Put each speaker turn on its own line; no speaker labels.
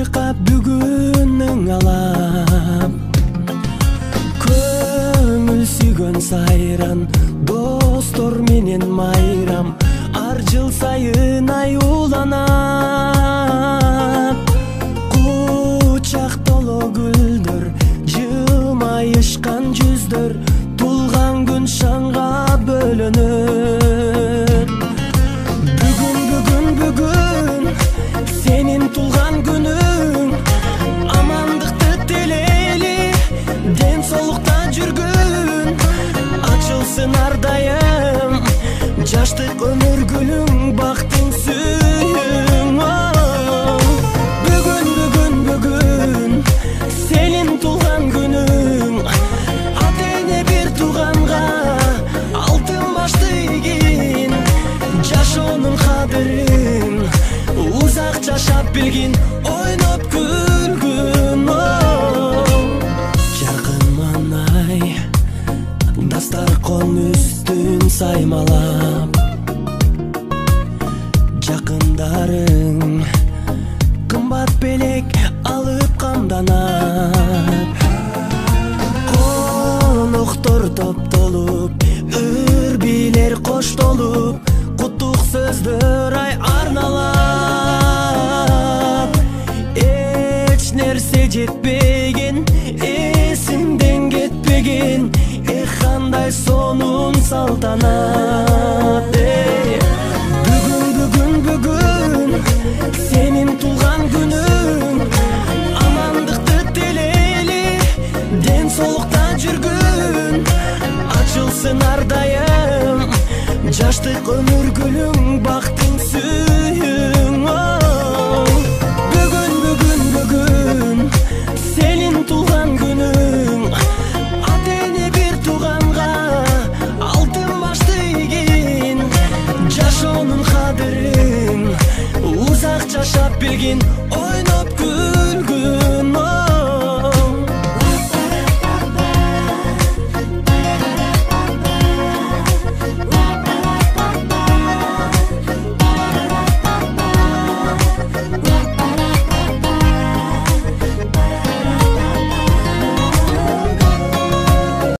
байкап бүгүнүң алам, көңүл сүйгөн сайран, достор менен майрам, ар жыл сайын аюуланат. Кучак толо гүлдөр, жылмайышкан жүздөр, тулган күн шаңга бөлөнөт. Бүгүн сенин тулган күнүң, амандыкты тилейли, ден соолукта жүргүн, ачылсын ар дайым жаштык өмүр гүлүң, бактың сүйүң. Бүгүн сенин тулган күнүң, ата эне бир тууганга алтын башты ийгин, жашоонун кадырын узак жашап билгин, ойноп күлгүн. Жаркын маанай дастаркон үстүн саймалап, жакындарың кымбат белек алып камданат. Коноктор топтолуп, үрбилер коштолуп, куттук сөздөр арналат. Эч нерсе жетпеген, эсинден кетпеген, кандай сонун салтанат. Бүгүн сенин тулган күнүң, амандыкты тилейли, ден соолукта жүргүн, ачылсын ар дайым жаштык өмүр гүлүң, бактың сүйүң. Бүгүн сенин тулган күнүң, ата эне бир тууганга алтын башты ийгин, жашоонун кадырын узак жашап билгин,